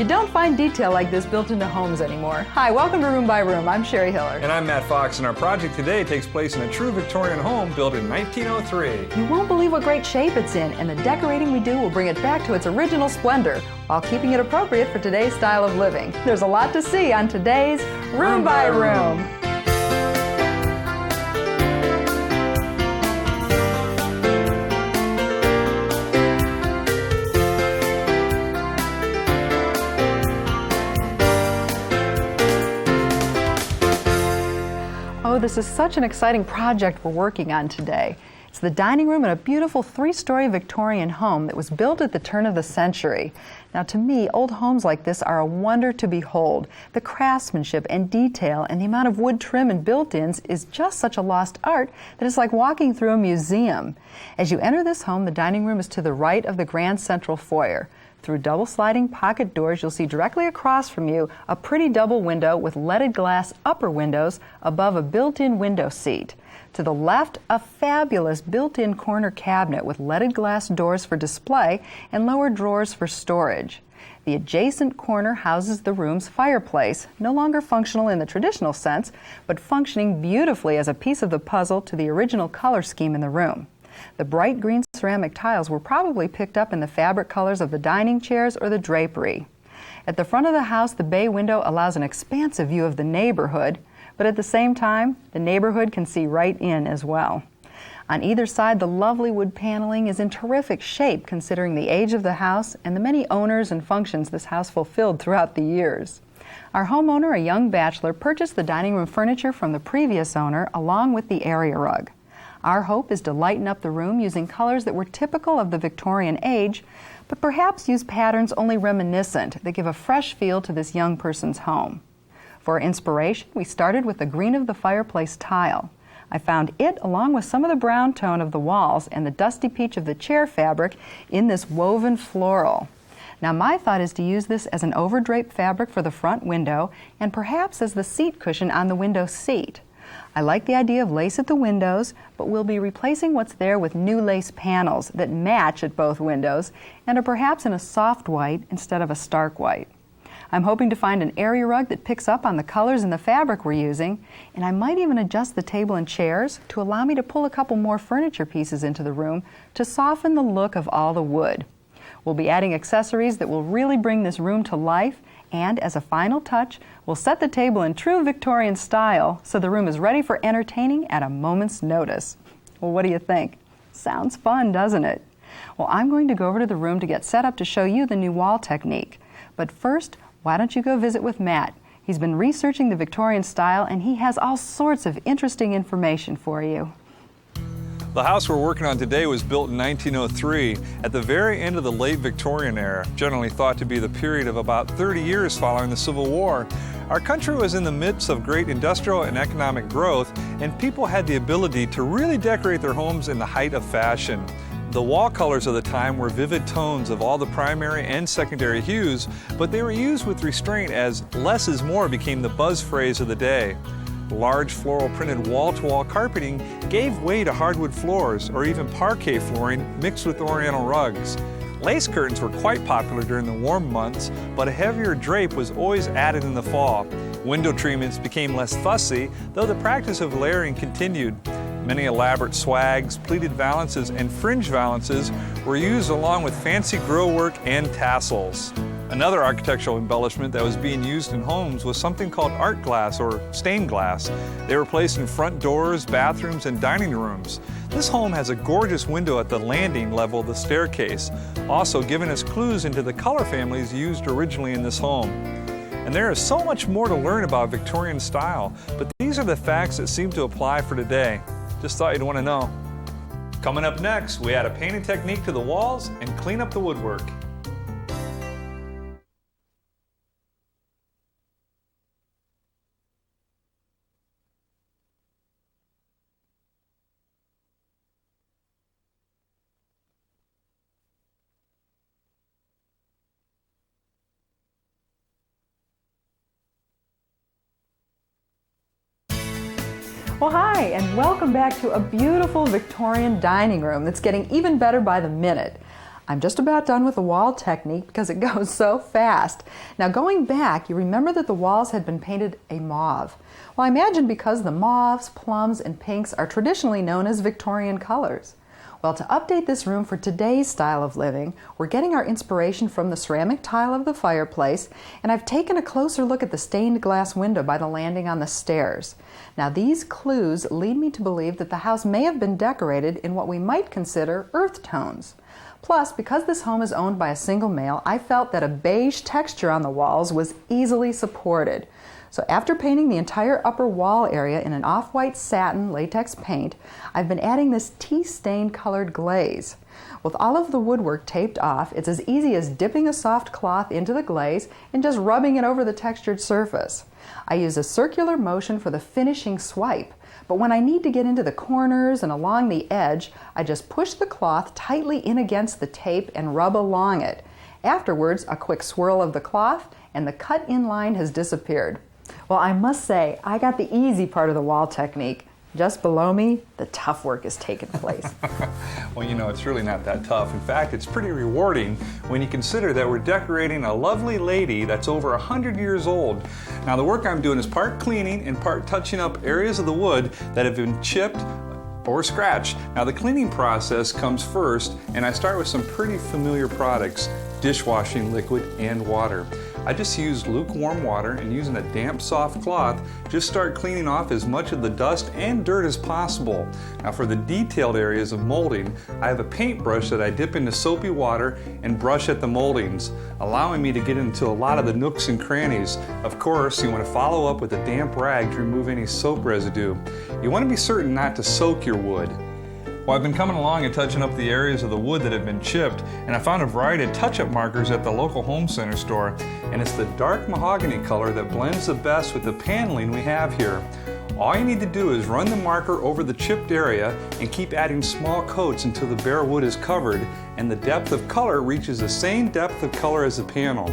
You don't find detail like this built into homes anymore. Hi, welcome to Room by Room. I'm Sherry Hiller. And I'm Matt Fox, and our project today takes place in a true Victorian home built in 1903. You won't believe what great shape it's in, and the decorating we do will bring it back to its original splendor while keeping it appropriate for today's style of living. There's a lot to see on today's Room by Room. Oh, this is such an exciting project we're working on today. It's the dining room in a beautiful three-story Victorian home that was built at the turn of the century. Now, to me, old homes like this are a wonder to behold. The craftsmanship and detail and the amount of wood trim and built-ins is just such a lost art that it's like walking through a museum. As you enter this home, the dining room is to the right of the grand central foyer. Through double sliding pocket doors, you'll see directly across from you a pretty double window with leaded glass upper windows above a built-in window seat. To the left, a fabulous built-in corner cabinet with leaded glass doors for display and lower drawers for storage. The adjacent corner houses the room's fireplace, no longer functional in the traditional sense, but functioning beautifully as a piece of the puzzle to the original color scheme in the room. The bright green ceramic tiles were probably picked up in the fabric colors of the dining chairs or the drapery. At the front of the house, the bay window allows an expansive view of the neighborhood, but at the same time, the neighborhood can see right in as well. On either side, the lovely wood paneling is in terrific shape considering the age of the house and the many owners and functions this house fulfilled throughout the years. Our homeowner, a young bachelor, purchased the dining room furniture from the previous owner along with the area rug. Our hope is to lighten up the room using colors that were typical of the Victorian age, but perhaps use patterns only reminiscent that give a fresh feel to this young person's home. For inspiration, we started with the green of the fireplace tile. I found it along with some of the brown tone of the walls and the dusty peach of the chair fabric in this woven floral. Now my thought is to use this as an overdrape fabric for the front window and perhaps as the seat cushion on the window seat. I like the idea of lace at the windows, but we'll be replacing what's there with new lace panels that match at both windows and are perhaps in a soft white instead of a stark white. I'm hoping to find an area rug that picks up on the colors and the fabric we're using, and I might even adjust the table and chairs to allow me to pull a couple more furniture pieces into the room to soften the look of all the wood. We'll be adding accessories that will really bring this room to life, and as a final touch, we'll set the table in true Victorian style so the room is ready for entertaining at a moment's notice. Well, what do you think? Sounds fun, doesn't it? Well, I'm going to go over to the room to get set up to show you the new wall technique. But first, why don't you go visit with Matt? He's been researching the Victorian style and he has all sorts of interesting information for you. The house we're working on today was built in 1903 at the very end of the late Victorian era, generally thought to be the period of about 30 years following the Civil War. Our country was in the midst of great industrial and economic growth, and people had the ability to really decorate their homes in the height of fashion. The wall colors of the time were vivid tones of all the primary and secondary hues, but they were used with restraint as less is more became the buzz phrase of the day. Large floral printed wall-to-wall carpeting gave way to hardwood floors or even parquet flooring mixed with oriental rugs. Lace curtains were quite popular during the warm months, but a heavier drape was always added in the fall. Window treatments became less fussy, though the practice of layering continued. Many elaborate swags, pleated valances, and fringe valances were used along with fancy grillwork and tassels. Another architectural embellishment that was being used in homes was something called art glass or stained glass. They were placed in front doors, bathrooms, and dining rooms. This home has a gorgeous window at the landing level of the staircase, also giving us clues into the color families used originally in this home. And there is so much more to learn about Victorian style, but these are the facts that seem to apply for today. Just thought you'd want to know. Coming up next, we add a painting technique to the walls and clean up the woodwork. Well, hi, and welcome back to a beautiful Victorian dining room that's getting even better by the minute. I'm just about done with the wall technique because it goes so fast. Now going back, you remember that the walls had been painted a mauve. Well, I imagine because the mauves, plums, and pinks are traditionally known as Victorian colors. Well, to update this room for today's style of living, we're getting our inspiration from the ceramic tile of the fireplace, and I've taken a closer look at the stained glass window by the landing on the stairs. Now, these clues lead me to believe that the house may have been decorated in what we might consider earth tones. Plus, because this home is owned by a single male, I felt that a beige texture on the walls was easily supported. So after painting the entire upper wall area in an off-white satin latex paint, I've been adding this tea-stained colored glaze. With all of the woodwork taped off, it's as easy as dipping a soft cloth into the glaze and just rubbing it over the textured surface. I use a circular motion for the finishing swipe, but when I need to get into the corners and along the edge, I just push the cloth tightly in against the tape and rub along it. Afterwards, a quick swirl of the cloth and the cut-in line has disappeared. Well, I must say, I got the easy part of the wall technique. Just below me, the tough work is taking place. Well, you know, it's really not that tough. In fact, it's pretty rewarding when you consider that we're decorating a lovely lady that's over 100 years old. Now, the work I'm doing is part cleaning and part touching up areas of the wood that have been chipped or scratched. Now, the cleaning process comes first, and I start with some pretty familiar products: dishwashing liquid and water. I just used lukewarm water and using a damp, soft cloth, just start cleaning off as much of the dust and dirt as possible. Now for the detailed areas of molding, I have a paintbrush that I dip into soapy water and brush at the moldings, allowing me to get into a lot of the nooks and crannies. Of course, you want to follow up with a damp rag to remove any soap residue. You want to be certain not to soak your wood. Well, I've been coming along and touching up the areas of the wood that have been chipped, and I found a variety of touch-up markers at the local home center store, and it's the dark mahogany color that blends the best with the paneling we have here. All you need to do is run the marker over the chipped area and keep adding small coats until the bare wood is covered and the depth of color reaches the same depth of color as the panel.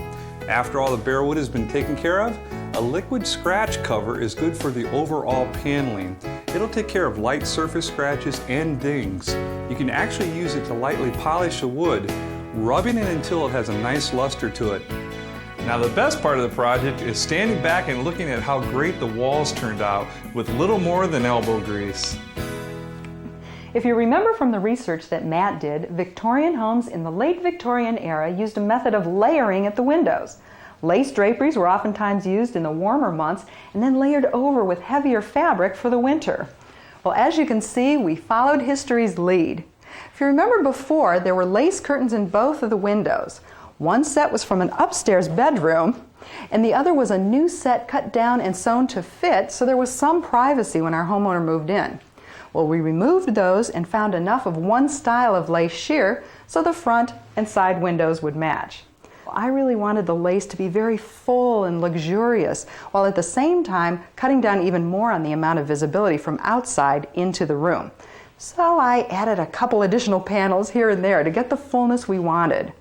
After all the bare wood has been taken care of, a liquid scratch cover is good for the overall paneling. It'll take care of light surface scratches and dings. You can actually use it to lightly polish the wood, rubbing it until it has a nice luster to it. Now the best part of the project is standing back and looking at how great the walls turned out with little more than elbow grease. If you remember from the research that Matt did, Victorian homes in the late Victorian era used a method of layering at the windows. Lace draperies were oftentimes used in the warmer months and then layered over with heavier fabric for the winter. Well, as you can see, we followed history's lead. If you remember before, there were lace curtains in both of the windows. One set was from an upstairs bedroom, and the other was a new set cut down and sewn to fit, so there was some privacy when our homeowner moved in. Well, we removed those and found enough of one style of lace sheer so the front and side windows would match. I really wanted the lace to be very full and luxurious, while at the same time cutting down even more on the amount of visibility from outside into the room. So I added a couple additional panels here and there to get the fullness we wanted.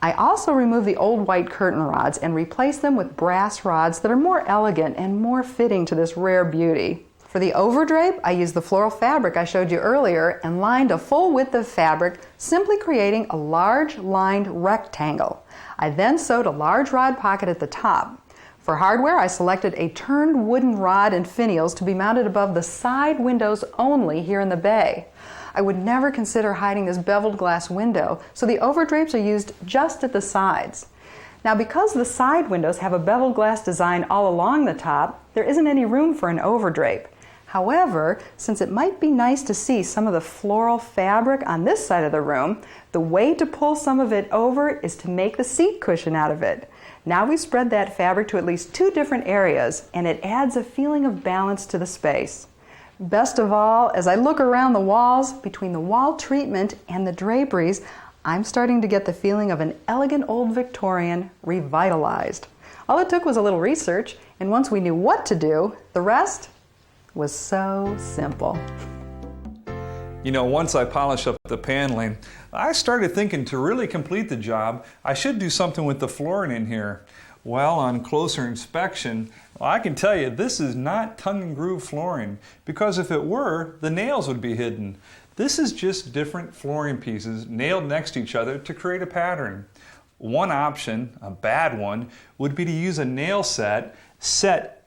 I also removed the old white curtain rods and replaced them with brass rods that are more elegant and more fitting to this rare beauty. For the overdrape, I used the floral fabric I showed you earlier and lined a full width of fabric, simply creating a large lined rectangle. I then sewed a large rod pocket at the top. For hardware, I selected a turned wooden rod and finials to be mounted above the side windows only here in the bay. I would never consider hiding this beveled glass window, so the overdrapes are used just at the sides. Now, because the side windows have a beveled glass design all along the top, there isn't any room for an overdrape. However, since it might be nice to see some of the floral fabric on this side of the room, the way to pull some of it over is to make the seat cushion out of it. Now we spread that fabric to at least 2 different areas, and it adds a feeling of balance to the space. Best of all, as I look around the walls, between the wall treatment and the draperies, I'm starting to get the feeling of an elegant old Victorian revitalized. All it took was a little research, and once we knew what to do, the rest was so simple. You know, once I polished up the paneling, I started thinking to really complete the job, I should do something with the flooring in here. Well, on closer inspection, I can tell you this is not tongue and groove flooring, because if it were, the nails would be hidden. This is just different flooring pieces nailed next to each other to create a pattern. One option, a bad one, would be to use a nail set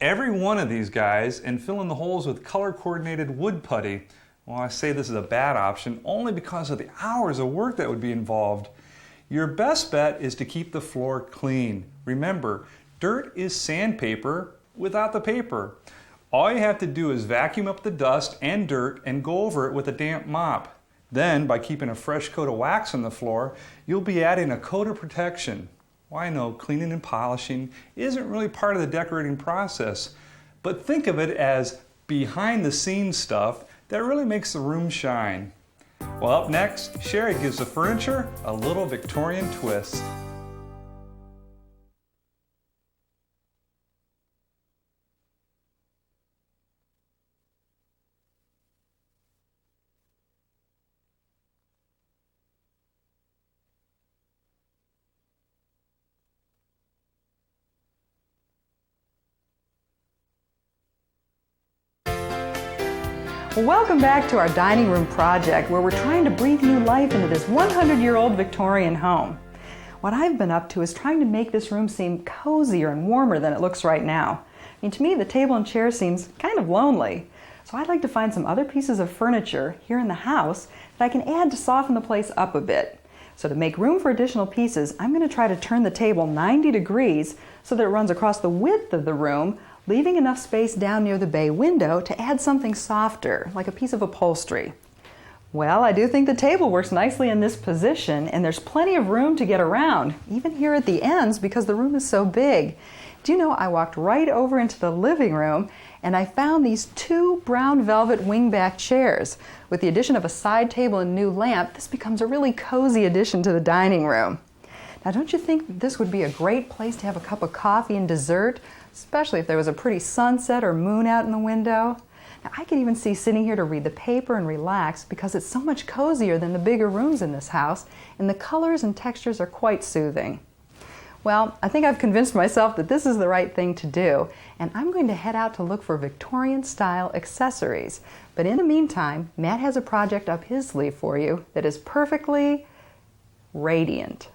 every one of these guys and fill in the holes with color-coordinated wood putty. Well, I say this is a bad option only because of the hours of work that would be involved. Your best bet is to keep the floor clean. Remember, dirt is sandpaper without the paper. All you have to do is vacuum up the dust and dirt and go over it with a damp mop. Then, by keeping a fresh coat of wax on the floor, you'll be adding a coat of protection. Well, I know cleaning and polishing isn't really part of the decorating process, but think of it as behind-the-scenes stuff that really makes the room shine. Well, up next, Sherry gives the furniture a little Victorian twist. Welcome back to our dining room project, where we're trying to breathe new life into this 100-year-old Victorian home. What I've been up to is trying to make this room seem cozier and warmer than it looks right now. I mean, to me, the table and chair seems kind of lonely. So I'd like to find some other pieces of furniture here in the house that I can add to soften the place up a bit. So to make room for additional pieces, I'm going to try to turn the table 90 degrees so that it runs across the width of the room, leaving enough space down near the bay window to add something softer, like a piece of upholstery. Well, I do think the table works nicely in this position, and there's plenty of room to get around, even here at the ends because the room is so big. Do you know, I walked right over into the living room and I found these two brown velvet wingback chairs. With the addition of a side table and new lamp, this becomes a really cozy addition to the dining room. Now, don't you think this would be a great place to have a cup of coffee and dessert, especially if there was a pretty sunset or moon out in the window? Now, I could even see sitting here to read the paper and relax because it's so much cozier than the bigger rooms in this house, and the colors and textures are quite soothing. Well, I think I've convinced myself that this is the right thing to do, and I'm going to head out to look for Victorian-style accessories. But in the meantime, Matt has a project up his sleeve for you that is perfectly radiant.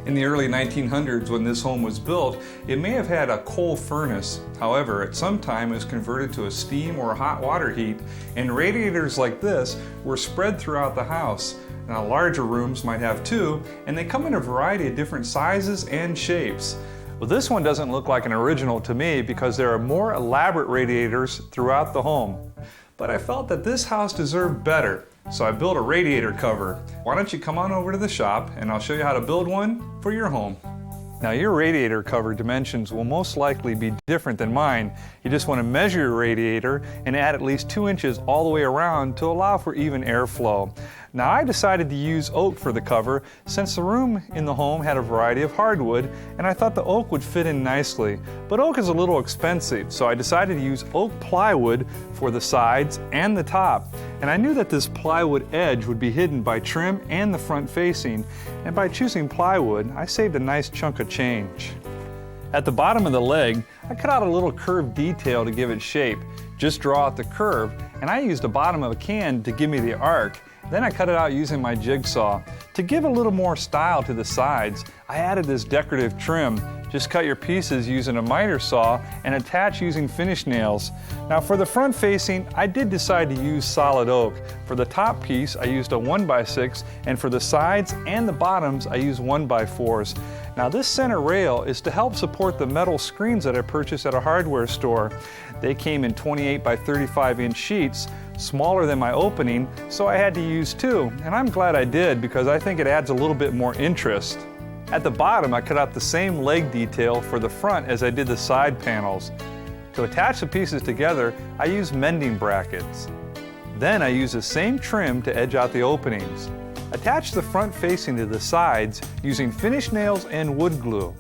In the early 1900s, when this home was built, it may have had a coal furnace. However, at some time it was converted to a steam or hot water heat, and radiators like this were spread throughout the house. Now, larger rooms might have two, and they come in a variety of different sizes and shapes. Well, this one doesn't look like an original to me because there are more elaborate radiators throughout the home. But I felt that this house deserved better, so I built a radiator cover. Why don't you come on over to the shop and I'll show you how to build one for your home. Now, your radiator cover dimensions will most likely be different than mine. You just want to measure your radiator and add at least 2 inches all the way around to allow for even airflow. Now, I decided to use oak for the cover since the room in the home had a variety of hardwood, and I thought the oak would fit in nicely. But oak is a little expensive, so I decided to use oak plywood for the sides and the top. And I knew that this plywood edge would be hidden by trim and the front facing, and by choosing plywood, I saved a nice chunk of change. At the bottom of the leg, I cut out a little curved detail to give it shape. Just draw out the curve, and I used the bottom of a can to give me the arc. Then I cut it out using my jigsaw. To give a little more style to the sides, I added this decorative trim. Just cut your pieces using a miter saw and attach using finish nails. Now, for the front facing, I did decide to use solid oak. For the top piece, I used a 1x6, and for the sides and the bottoms, I used 1x4s. Now, this center rail is to help support the metal screens that I purchased at a hardware store. They came in 28 by 35 inch sheets, smaller than my opening, so I had to use two, and I'm glad I did because I think it adds a little bit more interest. At the bottom, I cut out the same leg detail for the front as I did the side panels. To attach the pieces together, I used mending brackets. Then I used the same trim to edge out the openings. Attach the front facing to the sides using finish nails and wood glue.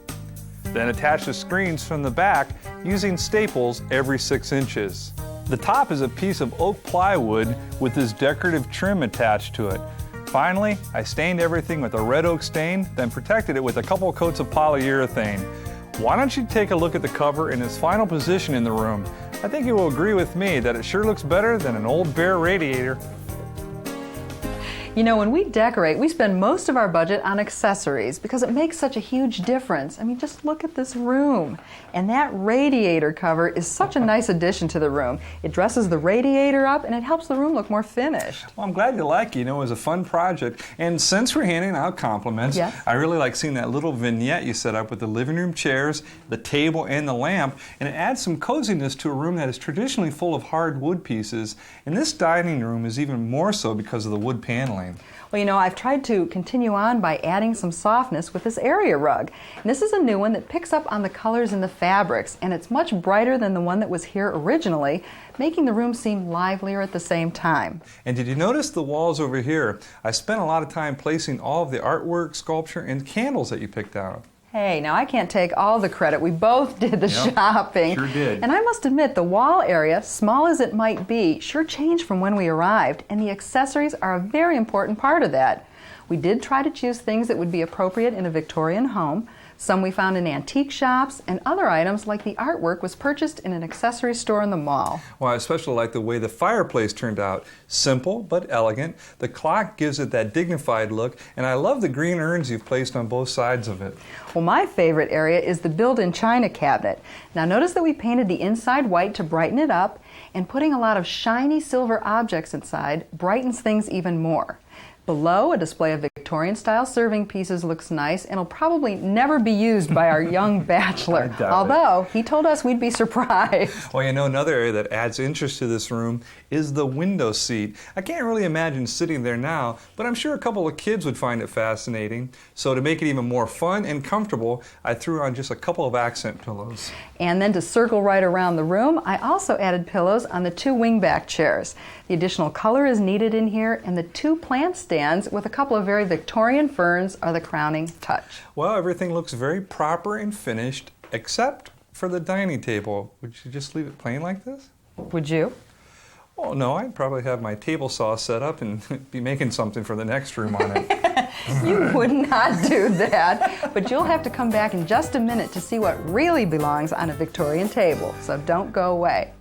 Then attach the screens from the back using staples every 6 inches. The top is a piece of oak plywood with this decorative trim attached to it. Finally, I stained everything with a red oak stain, then protected it with a couple coats of polyurethane. Why don't you take a look at the cover in its final position in the room? I think you will agree with me that it sure looks better than an old bare radiator. You know, when we decorate, we spend most of our budget on accessories because it makes such a huge difference. I mean, just look at this room. And that radiator cover is such a nice addition to the room. It dresses the radiator up and it helps the room look more finished. Well, I'm glad you like it. You know, it was a fun project. And since we're handing out compliments, Yes. I really like seeing that little vignette you set up with the living room chairs, the table, and the lamp. And it adds some coziness to a room that is traditionally full of hard wood pieces. And this dining room is even more so because of the wood paneling. Well, you know, I've tried to continue on by adding some softness with this area rug. And this is a new one that picks up on the colors in the fabrics, and it's much brighter than the one that was here originally, making the room seem livelier at the same time. And did you notice the walls over here? I spent a lot of time placing all of the artwork, sculpture, and candles that you picked out. Hey, now I can't take all the credit. We both did the Yep, shopping. sure did. And I must admit, the wall area, small as it might be, sure changed from when we arrived, and the accessories are a very important part of that. We did try to choose things that would be appropriate in a Victorian home. Some we found in antique shops, and other items like the artwork was purchased in an accessory store in the mall. Well, I especially like the way the fireplace turned out. Simple but elegant. The clock gives it that dignified look, and I love the green urns you've placed on both sides of it. Well, my favorite area is the built-in china cabinet. Now notice that we painted the inside white to brighten it up, and putting a lot of shiny silver objects inside brightens things even more. Below, a display of Victorian-style serving pieces looks nice and will probably never be used by our young bachelor, I doubt it. although he told us we'd be surprised. Well, you know, another area that adds interest to this room is the window seat. I can't really imagine sitting there now, but I'm sure a couple of kids would find it fascinating. So to make it even more fun and comfortable, I threw on just a couple of accent pillows. And then to circle right around the room, I also added pillows on the two wingback chairs. The additional color is needed in here, and the two plant stands with a couple of very Victorian ferns are the crowning touch. Well, everything looks very proper and finished, except for the dining table. Would you just leave it plain like this? Would you? Oh, no, I'd probably have my table saw set up and be making something for the next room on it. You would not do that, but you'll have to come back in just a minute to see what really belongs on a Victorian table, so don't go away.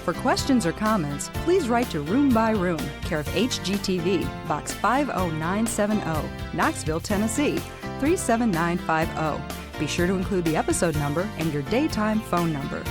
For questions or comments, please write to Room by Room, care of HGTV, Box 50970, Knoxville, Tennessee, 37950. Be sure to include the episode number and your daytime phone number.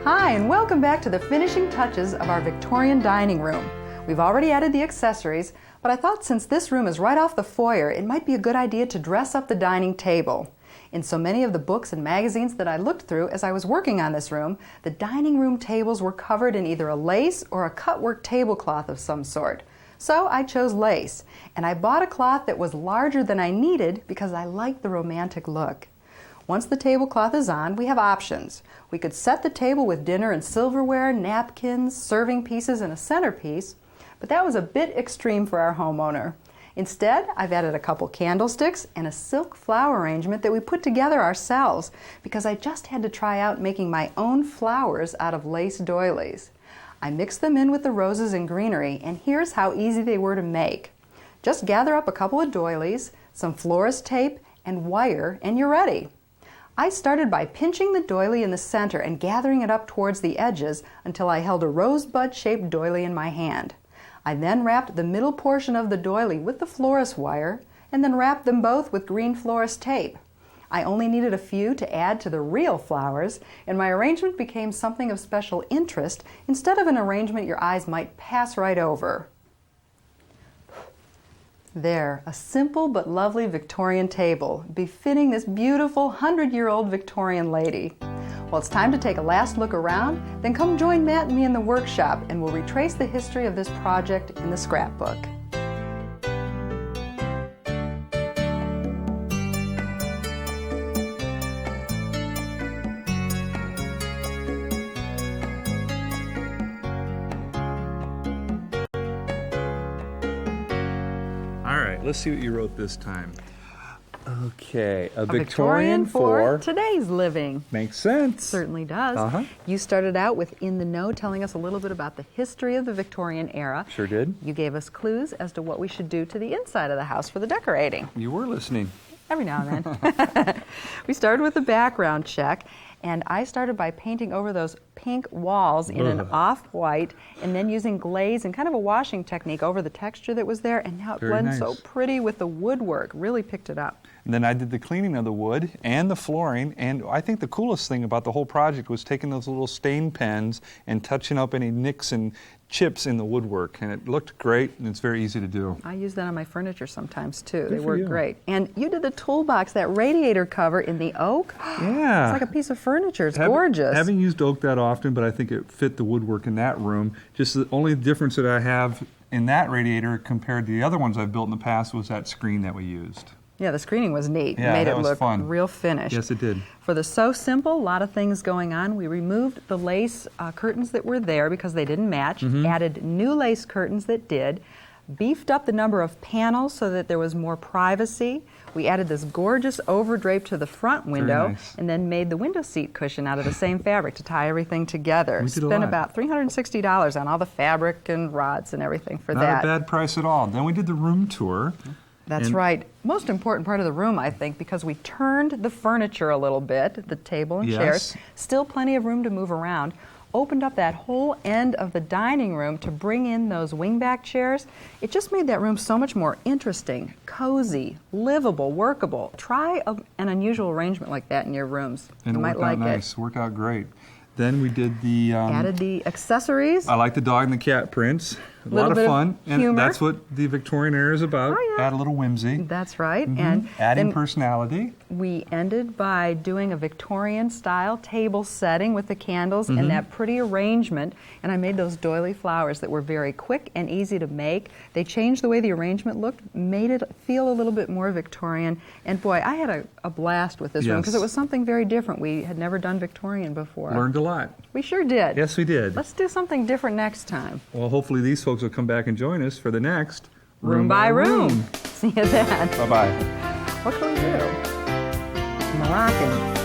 Hi, and welcome back to the finishing touches of our Victorian dining room. We've already added the accessories, but I thought since this room is right off the foyer, it might be a good idea to dress up the dining table. In so many of the books and magazines that I looked through as I was working on this room, the dining room tables were covered in either a lace or a cutwork tablecloth of some sort. So I chose lace, and I bought a cloth that was larger than I needed because I liked the romantic look. Once the tablecloth is on, we have options. We could set the table with dinner and silverware, napkins, serving pieces, and a centerpiece, but that was a bit extreme for our homeowner. Instead, I've added a couple candlesticks and a silk flower arrangement that we put together ourselves because I just had to try out making my own flowers out of lace doilies. I mixed them in with the roses and greenery, and here's how easy they were to make. Just gather up a couple of doilies, some florist tape, and wire, and you're ready. I started by pinching the doily in the center and gathering it up towards the edges until I held a rosebud-shaped doily in my hand. I then wrapped the middle portion of the doily with the florist wire and then wrapped them both with green florist tape. I only needed a few to add to the real flowers, and my arrangement became something of special interest instead of an arrangement your eyes might pass right over. There, a simple but lovely Victorian table, befitting this beautiful 100-year-old Victorian lady. Well, it's time to take a last look around, then come join Matt and me in the workshop and we'll retrace the history of this project in the scrapbook. All right, let's see what you wrote this time. Okay, a Victorian for today's living. Makes sense. Certainly does. You started out with In the Know, telling us a little bit about the history of the Victorian era. Sure did. You gave us clues as to what we should do to the inside of the house for the decorating. You were listening. Every now and then. We started with the background check, and I started by painting over those pink walls in an off-white, and then using glaze and kind of a washing technique over the texture that was there, and now it blends so pretty with the woodwork. Really picked it up. And then I did the cleaning of the wood and the flooring, and I think the coolest thing about the whole project was taking those little stain pens and touching up any nicks and chips in the woodwork, and it looked great, and it's very easy to do. I use that on my furniture sometimes too. Good they for work you. great. And you did the toolbox, that radiator cover in the oak. Yeah. It's like a piece of furniture. It's gorgeous. Haven't used oak that often, but I think it fit the woodwork in that room. Just the only difference that I have in that radiator compared to the other ones I've built in the past was that screen that we used. Yeah, the screening was neat. Yeah, It made that it was look fun. real finished. Yes, it did. For the So Simple, a lot of things going on. We removed the lace curtains that were there because they didn't match, added new lace curtains that did, beefed up the number of panels so that there was more privacy. We added this gorgeous overdrape to the front window, nice. and then made the window seat cushion out of the same fabric to tie everything together. We did a Spent lot. about $360 on all the fabric and rods and everything for Not that. a bad price at all. Then we did the room tour. That's And- right. Most important part of the room, I think, because we turned the furniture a little bit, the table and Yes. chairs, still plenty of room to move around, opened up that whole end of the dining room to bring in those wingback chairs. It just made that room so much more interesting, cozy, livable, workable. Try an unusual arrangement like that in your rooms. And You it might worked out like nice. Worked out great. Then we did the... Added the accessories. I like the dog and the cat prints. A Little lot of bit of fun. And humor. that's what the Victorian era is about. Oh, yeah. Add a little whimsy. That's right. And Adding then personality. we ended by doing a Victorian style table setting with the candles and that pretty arrangement, and I made those doily flowers that were very quick and easy to make. They changed the way the arrangement looked, made it feel a little bit more Victorian, and boy, I had a blast with this room because it Yes. was something very different. We had never done Victorian before. Learned a lot. We sure did. Yes, we did. Let's do something different next time. Well, hopefully these folks will come back and join us for the next Room by room. See you then. Bye-bye. What can we do? Moroccan.